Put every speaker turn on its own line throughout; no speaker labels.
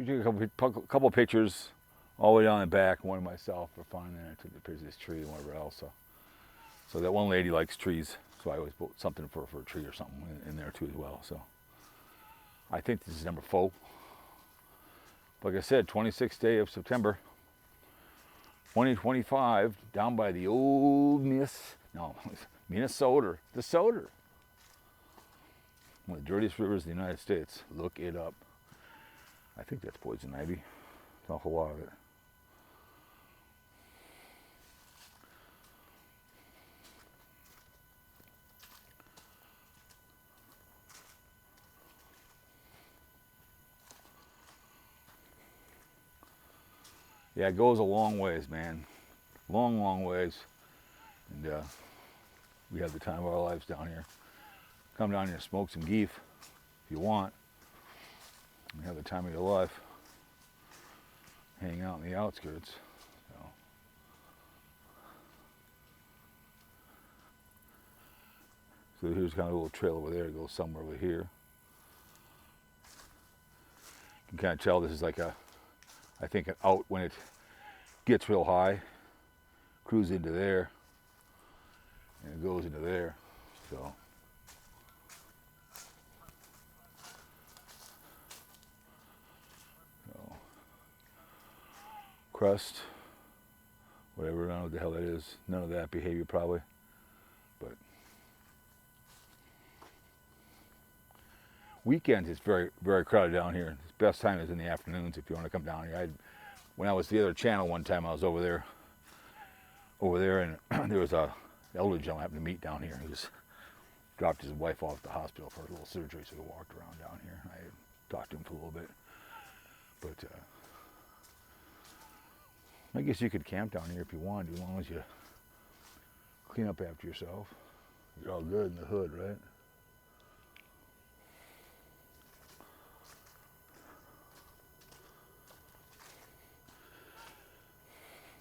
took a couple pictures all the way down the back, one of myself for fun, and I took the pictures of this tree and whatever else. So that one lady likes trees, so I always put something for a tree or something in there too as well. So I think this is number 4. Like I said, 26th day of September, 2025, down by the old Minnesota, DeSoto. One of the dirtiest rivers in the United States. Look it up. I think that's poison ivy. An awful lot of it. Yeah, it goes a long ways, man. Long, long ways. And we have the time of our lives down here. Come down here and smoke some geef if you want. You have the time of your life. Hang out in the outskirts. So here's kind of a little trail over there. It goes somewhere over here. You can kind of tell this is like I think an out when it gets real high. Cruise into there. And it goes into there. So. Crust, whatever, I don't know what the hell that is. None of that behavior probably, but weekends it's very, very crowded down here. The best time is in the afternoons if you want to come down here. When I was the other channel one time, I was over there, and there was a elderly gentleman I happened to meet down here. He just dropped his wife off at the hospital for a little surgery, so he walked around down here. I talked to him for a little bit, but. I guess you could camp down here if you wanted, as long as you clean up after yourself. You're all good in the hood, right?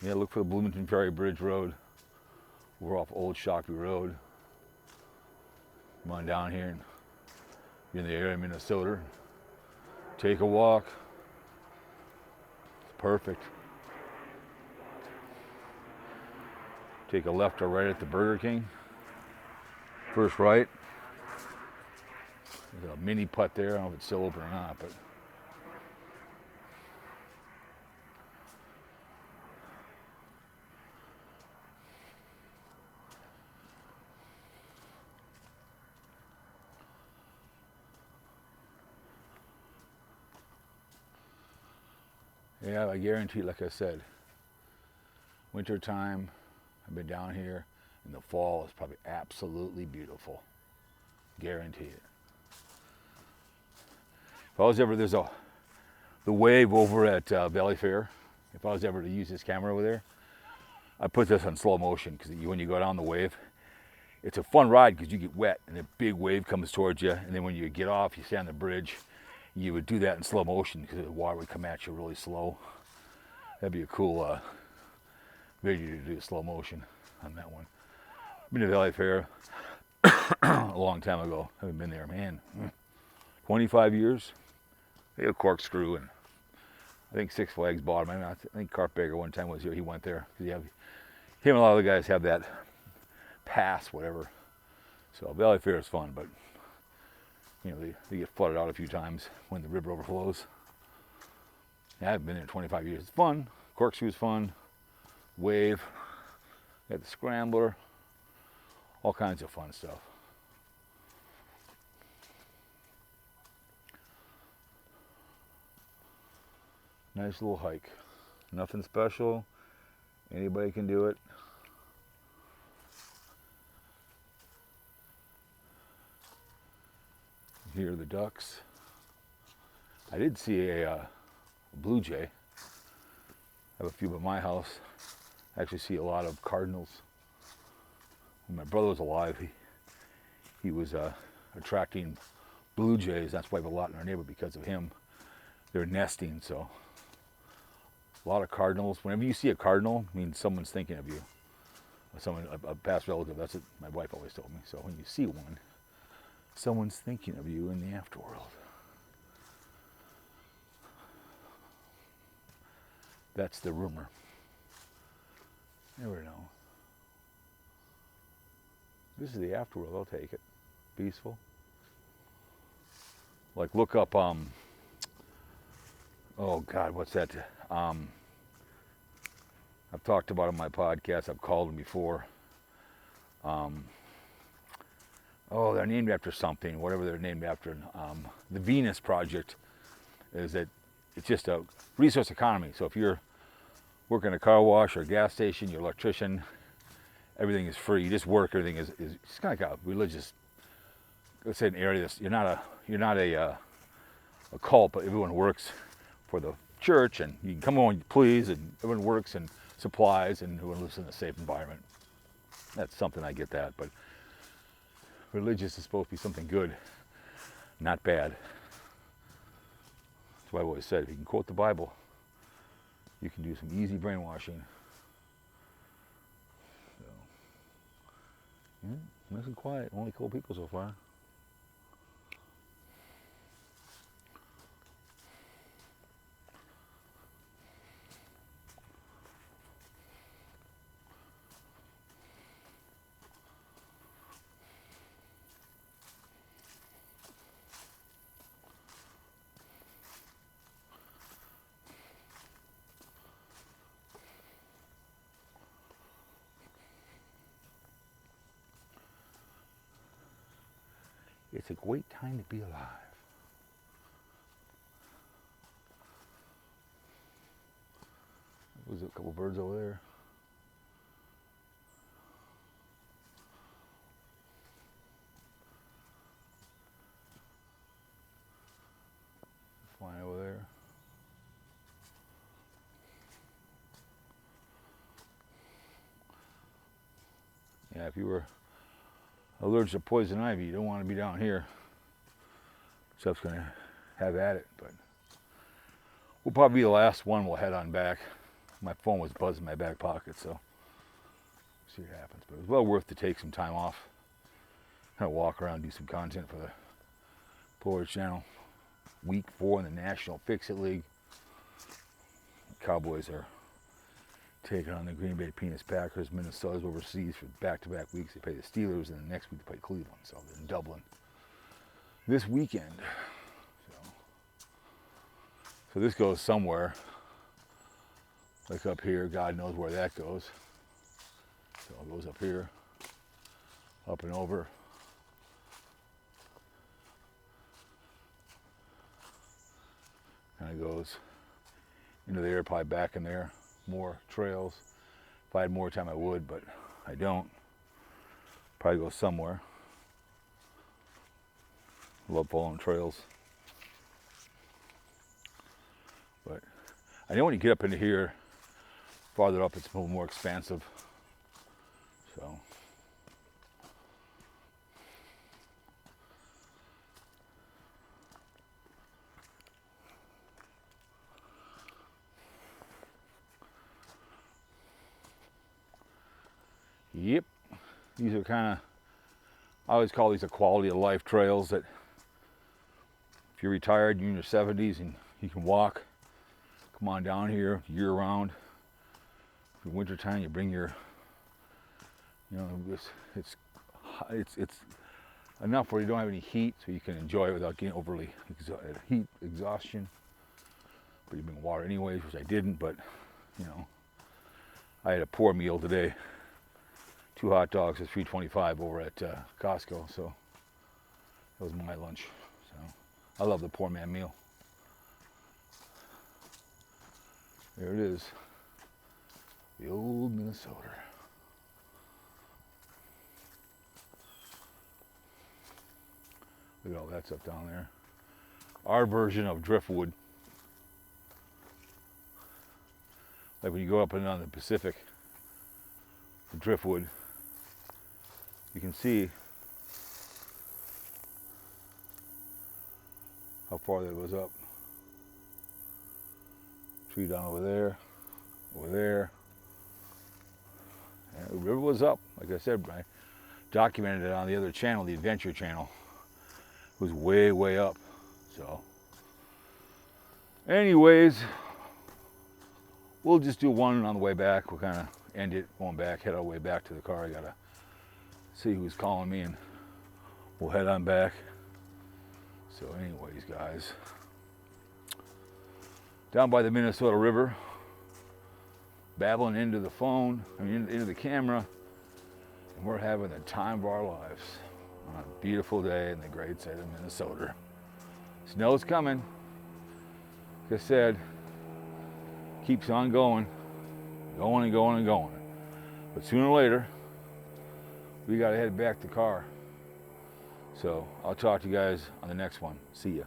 Yeah, look for the Bloomington Ferry Bridge Road. We're off Old Shockley Road. Come on down here and you're in the area of Minnesota. Take a walk. It's perfect. Take a left or right at the Burger King. First right. There's a mini putt there. I don't know if it's still open or not, but yeah, I guarantee, like I said, winter time. I've been down here, and the fall is probably absolutely beautiful. Guarantee it. If I was ever, there's the wave over at Valley Fair. If I was ever to use this camera over there, I put this on slow motion because when you go down the wave, it's a fun ride because you get wet and a big wave comes towards you, and then when you get off, you stay on the bridge. You would do that in slow motion because the water would come at you really slow. That'd be a cool video to do slow motion on that one. I've been to Valley Fair a long time ago. I haven't been there, man. 25 years. They had a corkscrew, and I think Six Flags bought them. I think Carpegger one time was here. He went there. Him and a lot of the guys have that pass, whatever. So Valley Fair is fun, but you know they get flooded out a few times when the river overflows. Yeah, I've been there 25 years. It's fun. Corkscrew's fun. Wave, got the scrambler, all kinds of fun stuff. Nice little hike. Nothing special. Anybody can do it. Here are the ducks. I did see a blue jay. I have a few at my house. I actually see a lot of cardinals. When my brother was alive, he was attracting blue jays. That's why we have a lot in our neighborhood because of him. They're nesting, so a lot of cardinals. Whenever you see a cardinal, it means someone's thinking of you. A past relative. That's what my wife always told me. So when you see one, someone's thinking of you in the afterworld. That's the rumor. Never know. This is the afterworld. I'll take it. Peaceful. Like look up. Oh God, what's that? I've talked about it on my podcast. I've called them before. Oh, they're named after something. Whatever they're named after. The Venus Project is that it's just a resource economy. So if you're working a car wash or a gas station, you're an electrician, everything is free. You just work. Everything is it's kind of like a religious. Let's say an area that's you're not a cult, but everyone works for the church, and you can come on, please, and everyone works and supplies, and everyone lives in a safe environment. That's something I get that, but religious is supposed to be something good, not bad. That's why I've always said, if you can quote the Bible, you can do some easy brainwashing. So, nice and quiet. Only cool people so far. It's a great time to be alive. There's a couple birds over there. Flying over there. Yeah, if you were allergic to poison ivy, you don't want to be down here. Stuff's going to have at it, but we'll probably be the last one. We'll head on back. My phone was buzzing in my back pocket, so see what happens. But it was well worth to take some time off, kind of walk around, do some content for the Polar Channel. Week 4 in the National Fix-It League. The Cowboys are taking on the Green Bay Peanuts Packers. Minnesota's overseas for back-to-back weeks. They play the Steelers, and the next week they play Cleveland. So they're in Dublin this weekend. So this goes somewhere. Like up here, God knows where that goes. So it goes up here, up and over. Kind of goes into the air, probably back in there. More trails. If I had more time, I would, but I don't. Probably go somewhere. Love following trails. But I know when you get up into here, farther up, it's a little more expansive. So. Yep, these are kind of, I always call these a quality of life trails that if you're retired, you're in your 70s and you can walk, come on down here year round. For wintertime, you bring your, you know, it's enough where you don't have any heat, so you can enjoy it without getting overly heat exhaustion. But you bring water anyways, which I didn't, but you know, I had a poor meal today. 2 hot dogs at $3.25 over at Costco, so that was my lunch. So I love the poor man meal. There it is, the old Minnesota. Look at all that stuff down there. Our version of driftwood. Like when you go up and down the Pacific, the driftwood, you can see how far that goes up. Tree down over there, and the river was up. Like I said, I documented it on the other channel, the Adventure Channel. It was way, way up. So, anyways, we'll just do one on the way back. We'll kind of end it going back, head our way back to the car. I gotta see who's calling me, and we'll head on back. So anyways, guys, down by the Minnesota River, babbling into the phone, into the camera, and we're having the time of our lives on a beautiful day in the great state of Minnesota. Snow's coming. Like I said, keeps on going and going and going. But sooner or later, we gotta head back to the car. So I'll talk to you guys on the next one. See ya.